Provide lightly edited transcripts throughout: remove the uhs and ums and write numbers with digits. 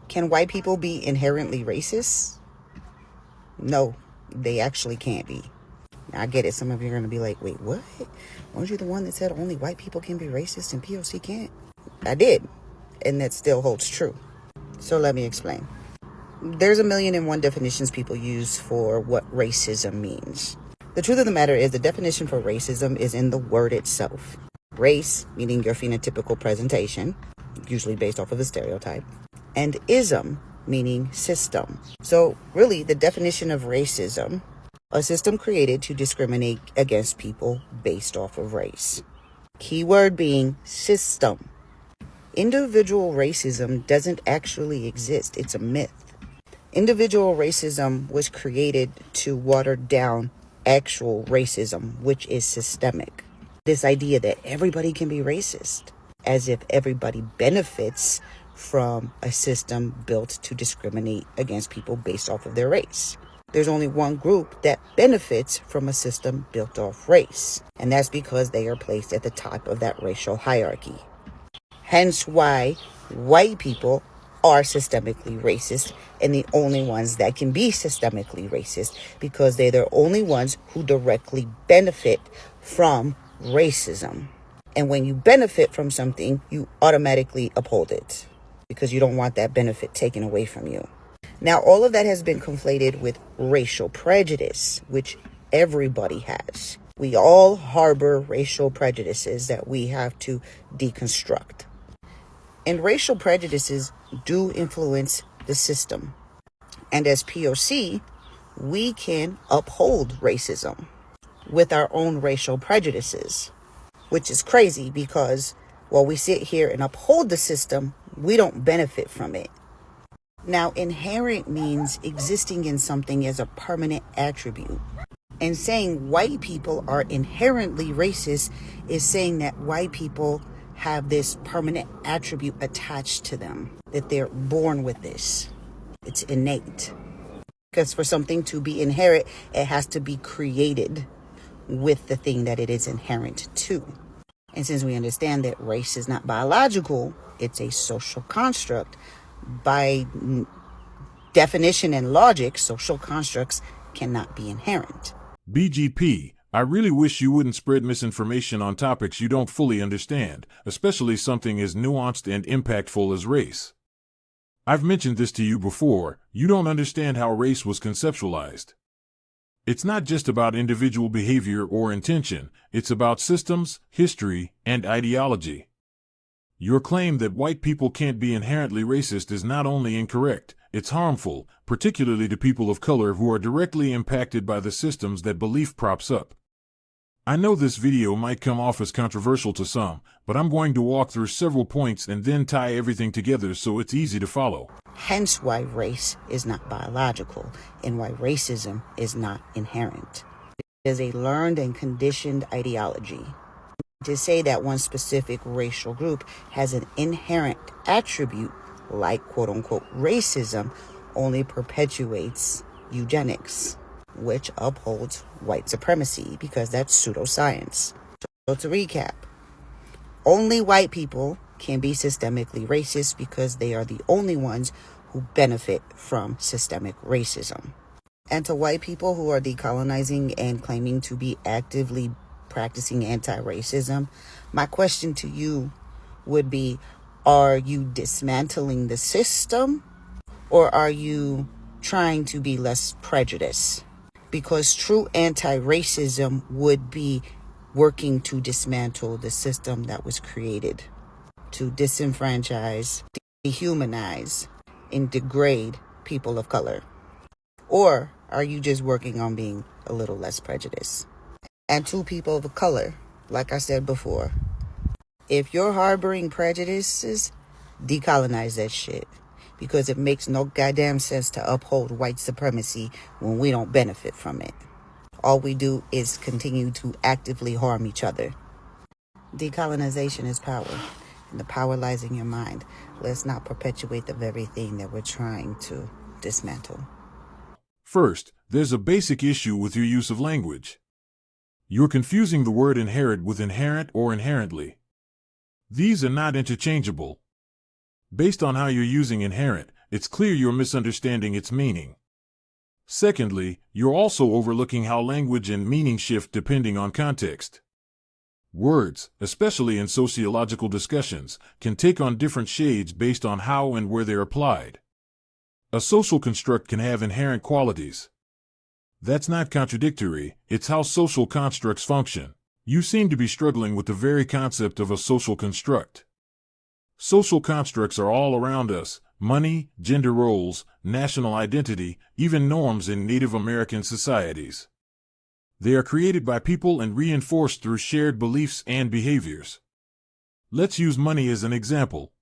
Can white people be inherently racist? No, they actually can't be. Now, I get it. Some of you are going to be like, wait, what? Weren't you the one that said only white people can be racist and POC can't? I did. And that still holds true. So let me explain. There's 1,000,001 definitions people use for what racism means. The truth of the matter is the definition for racism is in the word itself. Race, meaning your phenotypical presentation, usually based off of a stereotype, and ism, meaning system. So really, the definition of racism, a system created to discriminate against people based off of race. Keyword being system. Individual racism doesn't actually exist. It's a myth. Individual racism was created to water down actual racism, which is systemic. This idea that everybody can be racist, as if everybody benefits from a system built to discriminate against people based off of their race. There's only one group that benefits from a system built off race, and that's because they are placed at the top of that racial hierarchy. Hence why white people are systemically racist and the only ones that can be systemically racist, because they're the only ones who directly benefit from racism. And when you benefit from something, you automatically uphold it because you don't want that benefit taken away from you. Now, all of that has been conflated with racial prejudice, which everybody has. We all harbor racial prejudices that we have to deconstruct. And racial prejudices do influence the system. And as POC, we can uphold racism with our own racial prejudices, which is crazy because while we sit here and uphold the system, we don't benefit from it. Now, inherent means existing in something as a permanent attribute. And saying white people are inherently racist is saying that white people have this permanent attribute attached to them, that they're born with this. It's innate. Because for something to be inherent, it has to be created with the thing that it is inherent to. And since we understand that race is not biological, it's a social construct, by definition and logic, social constructs cannot be inherent. BGP, I really wish you wouldn't spread misinformation on topics you don't fully understand, especially something as nuanced and impactful as race. I've mentioned this to you before, you don't understand how race was conceptualized. It's not just about individual behavior or intention, it's about systems, history, and ideology. Your claim that white people can't be inherently racist is not only incorrect, it's harmful, particularly to people of color who are directly impacted by the systems that belief props up. I know this video might come off as controversial to some, but I'm going to walk through several points and then tie everything together so it's easy to follow. Hence why race is not biological and why racism is not inherent. It is a learned and conditioned ideology. To say that one specific racial group has an inherent attribute like quote-unquote racism only perpetuates eugenics, which upholds white supremacy because that's pseudoscience. So to recap, only white people can be systemically racist because they are the only ones who benefit from systemic racism. And to white people who are decolonizing and claiming to be actively practicing anti-racism, my question to you would be, are you dismantling the system or are you trying to be less prejudiced? Because true anti-racism would be working to dismantle the system that was created to disenfranchise, dehumanize, and degrade people of color. Or are you just working on being a little less prejudiced? And to people of color, like I said before, if you're harboring prejudices, decolonize that shit. Because it makes no goddamn sense to uphold white supremacy when we don't benefit from it. All we do is continue to actively harm each other. Decolonization is power, and the power lies in your mind. Let's not perpetuate the very thing that we're trying to dismantle. First, there's a basic issue with your use of language. You're confusing the word inherit with inherent or inherently. These are not interchangeable. Based on how you're using inherent, it's clear you're misunderstanding its meaning. Secondly, you're also overlooking how language and meaning shift depending on context. Words, especially in sociological discussions, can take on different shades based on how and where they're applied. A social construct can have inherent qualities. That's not contradictory, it's how social constructs function. You seem to be struggling with the very concept of a social construct. Social constructs are all around us: money, gender roles, national identity, even norms in Native American societies. They are created by people and reinforced through shared beliefs and behaviors. Let's use money as an example.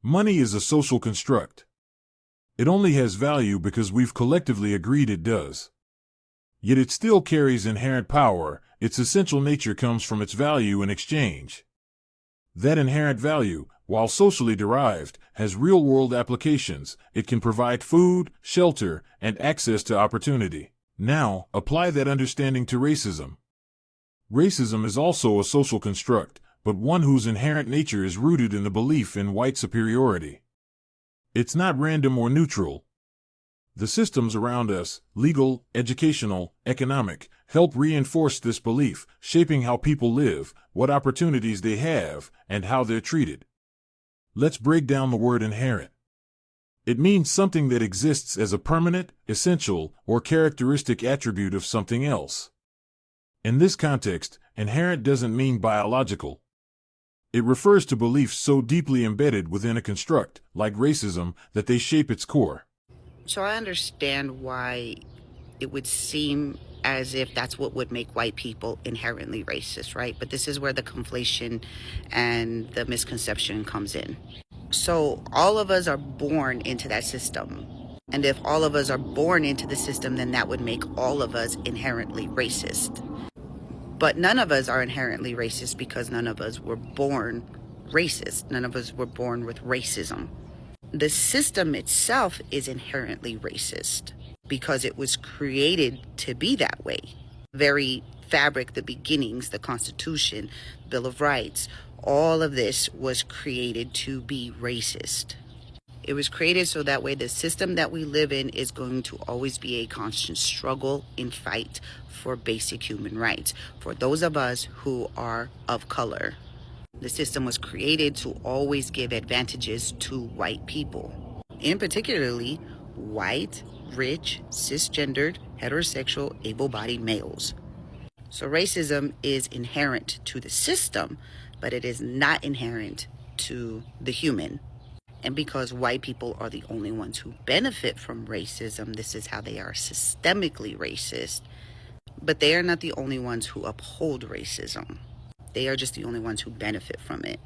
Money is a social construct. It only has value because we've collectively agreed it does. Yet it still carries inherent power. Its essential nature comes from its value in exchange. That inherent value, while socially derived, has real-world applications. It can provide food, shelter, and access to opportunity. Now, apply that understanding to racism. Racism is also a social construct, but one whose inherent nature is rooted in the belief in white superiority. It's not random or neutral. The systems around us, legal, educational, economic, help reinforce this belief, shaping how people live, what opportunities they have, and how they're treated. Let's break down the word inherent. It means something that exists as a permanent, essential, or characteristic attribute of something else. In this context, inherent doesn't mean biological. It refers to beliefs so deeply embedded within a construct, like racism, that they shape its core. So I understand why it would seem as if that's what would make white people inherently racist, right? But this is where the conflation and the misconception comes in. So all of us are born into that system. And if all of us are born into the system, then that would make all of us inherently racist. But none of us are inherently racist because none of us were born racist. None of us were born with racism. The system itself is inherently racist because it was created to be that way. Very fabric, the beginnings, the Constitution, Bill of Rights, all of this was created to be racist. It was created so that way the system that we live in is going to always be a constant struggle and fight for basic human rights for those of us who are of color. The system was created to always give advantages to white people, in particularly white, rich, cisgendered, heterosexual, able-bodied males. So racism is inherent to the system, but it is not inherent to the human. And because white people are the only ones who benefit from racism, this is how they are systemically racist. But they are not the only ones who uphold racism. They are just the only ones who benefit from it.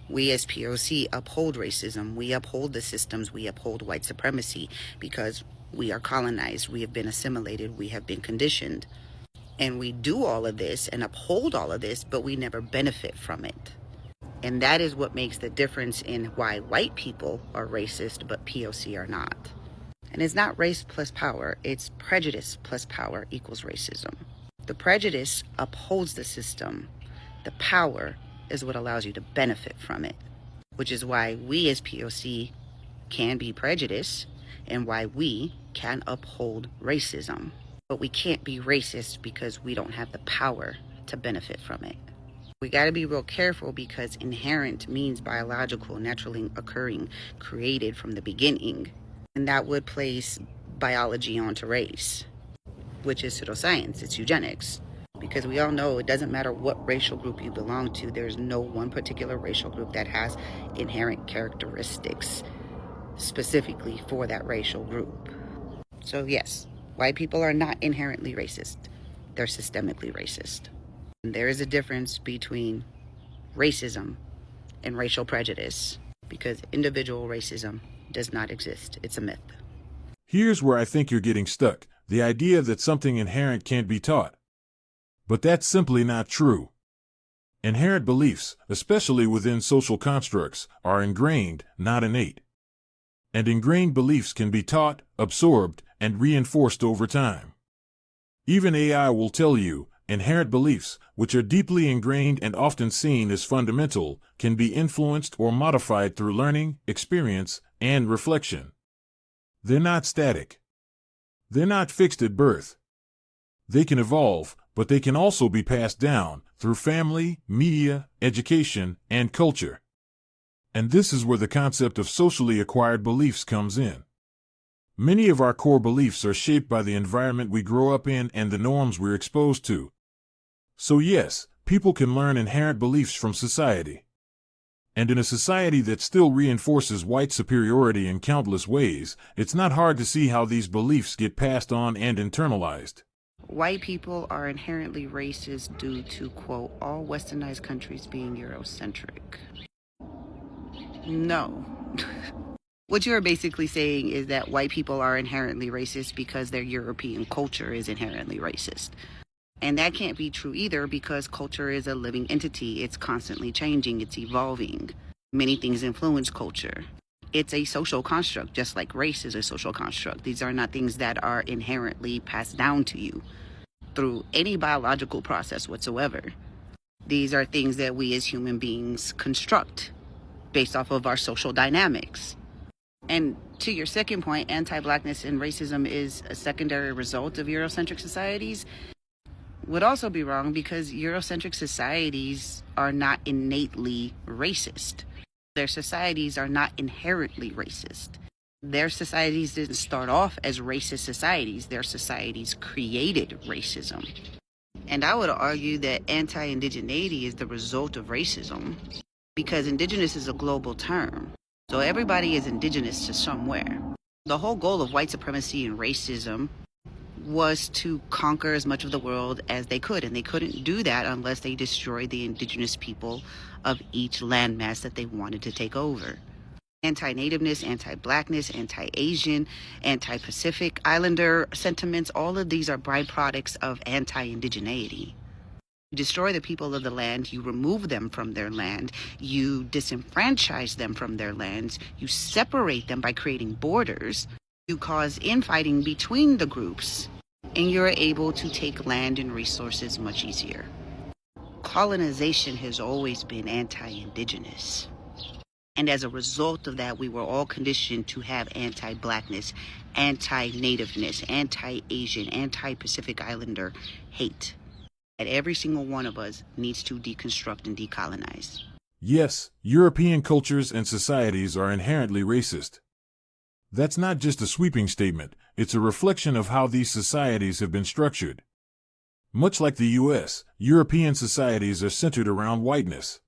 We as POC uphold racism. We uphold the systems. We uphold white supremacy because we are colonized. We have been assimilated. We have been conditioned. And we do all of this and uphold all of this, but we never benefit from it. And that is what makes the difference in why white people are racist, but POC are not. And it's not race plus power. It's prejudice plus power equals racism. The prejudice upholds the system. The power is what allows you to benefit from it, which is why we as POC can be prejudiced and why we can uphold racism. But we can't be racist because we don't have the power to benefit from it. We got to be real careful because inherent means biological, naturally occurring, created from the beginning. And that would place biology onto race, which is pseudoscience, it's eugenics. Because we all know it doesn't matter what racial group you belong to, there's no one particular racial group that has inherent characteristics specifically for that racial group. So yes, white people are not inherently racist. They're systemically racist. And there is a difference between racism and racial prejudice because individual racism does not exist. It's a myth. Here's where I think you're getting stuck: the idea that something inherent can't be taught. But that's simply not true. Inherent beliefs, especially within social constructs, are ingrained, not innate. And ingrained beliefs can be taught, absorbed, and reinforced over time. Even AI will tell you, inherent beliefs, which are deeply ingrained and often seen as fundamental, can be influenced or modified through learning, experience, and reflection. They're not static. They're not fixed at birth. They can evolve, but they can also be passed down through family, media, education, and culture. And this is where the concept of socially acquired beliefs comes in. Many of our core beliefs are shaped by the environment we grow up in and the norms we're exposed to. So yes, people can learn inherent beliefs from society. And in a society that still reinforces white superiority in countless ways, it's not hard to see how these beliefs get passed on and internalized. White people are inherently racist due to, quote, all westernized countries being Eurocentric. No. What you're basically saying is that white people are inherently racist because their European culture is inherently racist. And that can't be true either, because culture is a living entity. It's constantly changing. It's evolving. Many things influence culture. It's a social construct, just like race is a social construct. These are not things that are inherently passed down to you through any biological process whatsoever. These are things that we as human beings construct based off of our social dynamics. And to your second point, anti-blackness and racism is a secondary result of Eurocentric societies would also be wrong, because Eurocentric societies are not innately racist. Their societies are not inherently racist. Their societies didn't start off as racist societies. Their societies created racism. And I would argue that anti-indigeneity is the result of racism, because indigenous is a global term. So everybody is indigenous to somewhere. The whole goal of white supremacy and racism was to conquer as much of the world as they could, and they couldn't do that unless they destroyed the indigenous people of each landmass that they wanted to take over. Anti-nativeness, anti-blackness, anti-Asian, anti-Pacific Islander sentiments, all of these are byproducts of anti-indigeneity. You destroy the people of the land, you remove them from their land, you disenfranchise them from their lands, you separate them by creating borders, you cause infighting between the groups, and you're able to take land and resources much easier. Colonization has always been anti-indigenous. And as a result of that, we were all conditioned to have anti-blackness, anti-nativeness, anti-Asian, anti-Pacific Islander hate. And every single one of us needs to deconstruct and decolonize. Yes, European cultures and societies are inherently racist. That's not just a sweeping statement, it's a reflection of how these societies have been structured. Much like the U.S., European societies are centered around whiteness.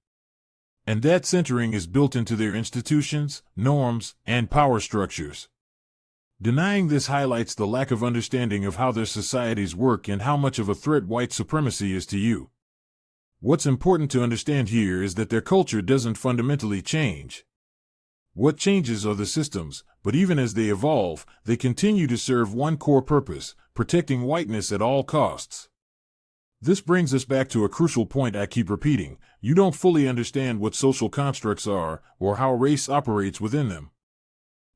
And that centering is built into their institutions, norms, and power structures. Denying this highlights the lack of understanding of how their societies work and how much of a threat white supremacy is to you. What's important to understand here is that their culture doesn't fundamentally change. What changes are the systems, but even as they evolve, they continue to serve one core purpose: protecting whiteness at all costs. This brings us back to a crucial point I keep repeating: you don't fully understand what social constructs are or how race operates within them.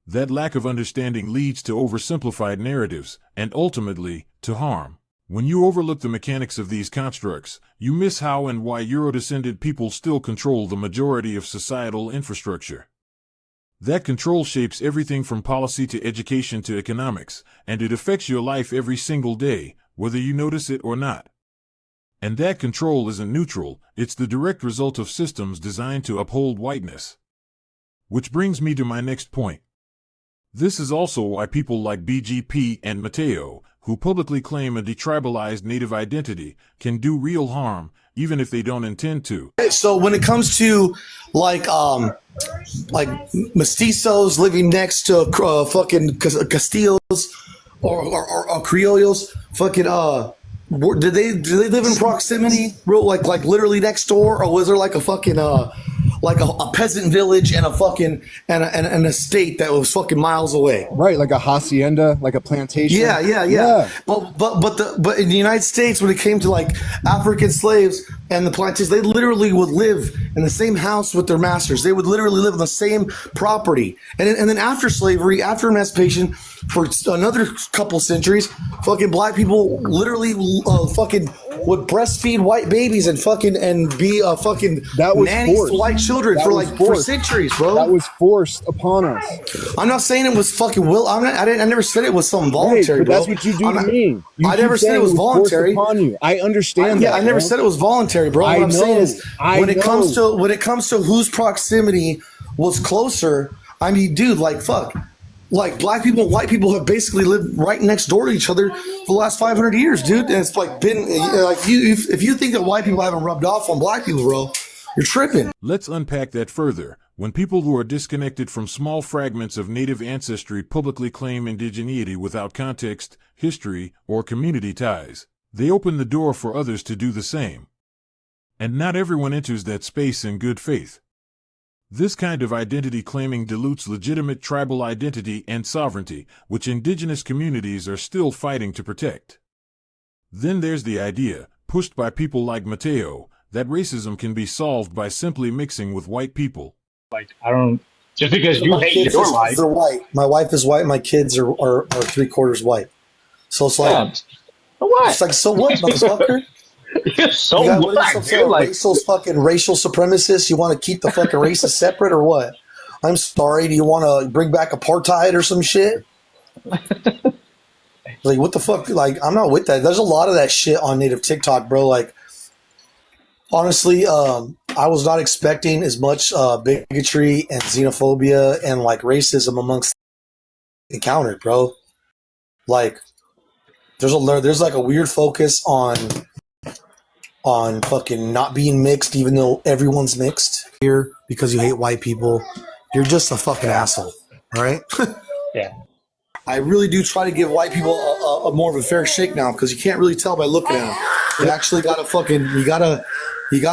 That lack of understanding leads to oversimplified narratives, and ultimately, to harm. When you overlook the mechanics of these constructs, you miss how and why Euro-descended people still control the majority of societal infrastructure. That control shapes everything from policy to education to economics, and it affects your life every single day, whether you notice it or not. And that control isn't neutral, it's the direct result of systems designed to uphold whiteness. Which brings me to my next point. This is also why people like BGP and Mateo, who publicly claim a detribalized native identity, can do real harm, even if they don't intend to. So when it comes to like mestizos living next to fucking Castillos or Criollos, fucking do they live in proximity, real like literally next door, or was there like a fucking like a peasant village and a fucking and an estate that was fucking miles away? Right, like a hacienda, like a plantation. Yeah. But in the United States, when it came to like African slaves and the plantations, they literally would live in the same house with their masters. They would literally live on the same property. And then after slavery, after emancipation, for another couple centuries, fucking black people literally fucking would breastfeed white babies and fucking and be a fucking That was nannies forced. to white children That for was like for forced. centuries, bro. That was forced upon us. I'm not saying it was fucking will. I never said it was something voluntary, Right, but bro. that's what you do I'm to not- me. You I keep never said saying it was forced voluntary. upon you. I understand Yeah, that. I never bro. said it was voluntary, bro. What I I'm saying know. is I when it comes know. to whose proximity was closer, I mean, dude, like fuck. Like black people and white people have basically lived right next door to each other for the last 500 years, dude. And it's like been like if you think that white people haven't rubbed off on black people, bro, you're tripping. Let's unpack that further. When people who are disconnected from small fragments of native ancestry publicly claim indigeneity without context, history, or community ties, they open the door for others to do the same. And not everyone enters that space in good faith. This kind of identity claiming dilutes legitimate tribal identity and sovereignty, which indigenous communities are still fighting to protect. Then there's the idea, pushed by people like Mateo, that racism can be solved by simply mixing with white people. Like, I don't, just because you My hate kids your life. they're white. My wife is white. My kids are 3/4 white. So it's like, Yeah. So what? it's like, so what, motherfucker? So You got, what? what are you, some sort of Like, racial supremacist? You want to keep the fucking races separate or what? I'm sorry. Do you want to bring back apartheid or some shit? Like, what the fuck? Like, I'm not with that. There's a lot of that shit on native TikTok, bro. Like, honestly, I was not expecting as much bigotry and xenophobia and like racism amongst encountered, bro. Like, there's like a weird focus on fucking not being mixed, even though everyone's mixed here because you hate white people. You're just a fucking asshole, all right? yeah. I really do try to give white people a more of a fair shake now because you can't really tell by looking at them. You actually gotta fucking you gotta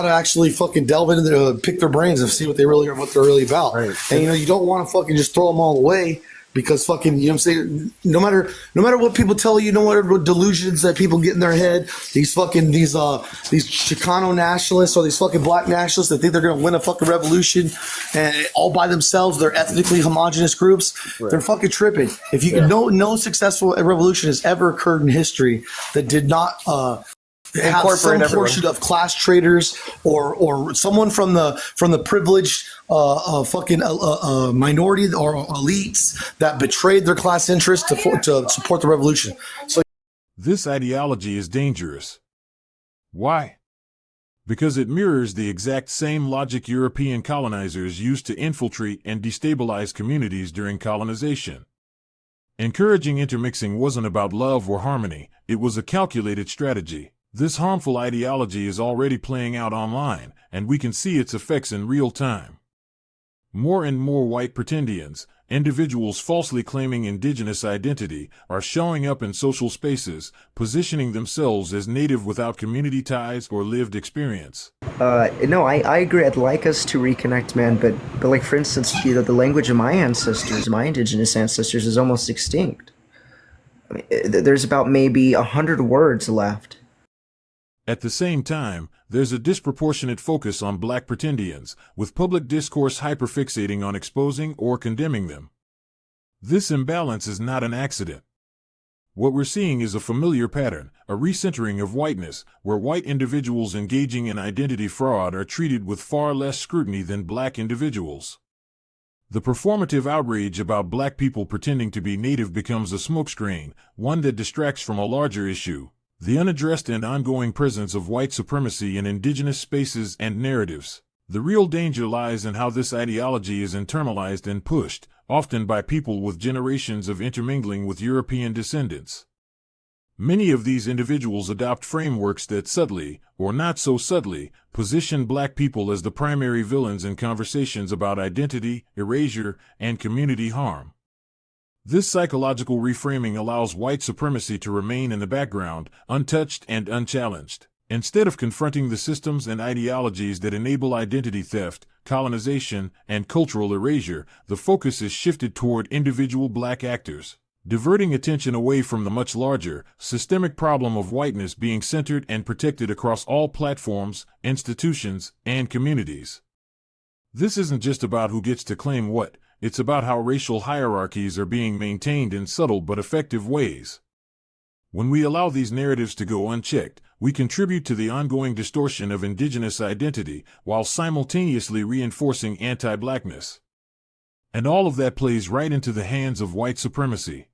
actually fucking delve into pick their brains and see what they're really about. Right. And you don't want to fucking just throw them all away. Because fucking, you know what I'm saying? No matter what people tell you, no matter what delusions that people get in their head, these Chicano nationalists or these fucking black nationalists that think they're going to win a fucking revolution and all by themselves, they're ethnically homogenous groups. Right. They're fucking tripping. If you no successful revolution has ever occurred in history that did not have some portion of class traders or someone from the privileged minority or elites that betrayed their class interests to support the revolution. So this ideology is dangerous. Why? Because it mirrors the exact same logic European colonizers used to infiltrate and destabilize communities during colonization. Encouraging intermixing wasn't about love or harmony, it was a calculated strategy. This harmful ideology is already playing out online, and we can see its effects in real time. More and more white pretendians, individuals falsely claiming indigenous identity, are showing up in social spaces, positioning themselves as native without community ties or lived experience. No, I agree. I'd like us to reconnect, man. But like, for instance, the language of my ancestors, my indigenous ancestors, is almost extinct. I mean, there's about maybe 100 words left. At the same time, there's a disproportionate focus on black pretendians, with public discourse hyperfixating on exposing or condemning them. This imbalance is not an accident. What we're seeing is a familiar pattern, a recentering of whiteness, where white individuals engaging in identity fraud are treated with far less scrutiny than black individuals. The performative outrage about black people pretending to be native becomes a smokescreen, one that distracts from a larger issue: the unaddressed and ongoing presence of white supremacy in indigenous spaces and narratives. The real danger lies in how this ideology is internalized and pushed, often by people with generations of intermingling with European descendants. Many of these individuals adopt frameworks that subtly, or not so subtly, position black people as the primary villains in conversations about identity, erasure, and community harm. This psychological reframing allows white supremacy to remain in the background, untouched and unchallenged. Instead of confronting the systems and ideologies that enable identity theft, colonization, and cultural erasure, the focus is shifted toward individual black actors, diverting attention away from the much larger, systemic problem of whiteness being centered and protected across all platforms, institutions, and communities. This isn't just about who gets to claim what. It's about how racial hierarchies are being maintained in subtle but effective ways. When we allow these narratives to go unchecked, we contribute to the ongoing distortion of indigenous identity while simultaneously reinforcing anti-blackness. And all of that plays right into the hands of white supremacy.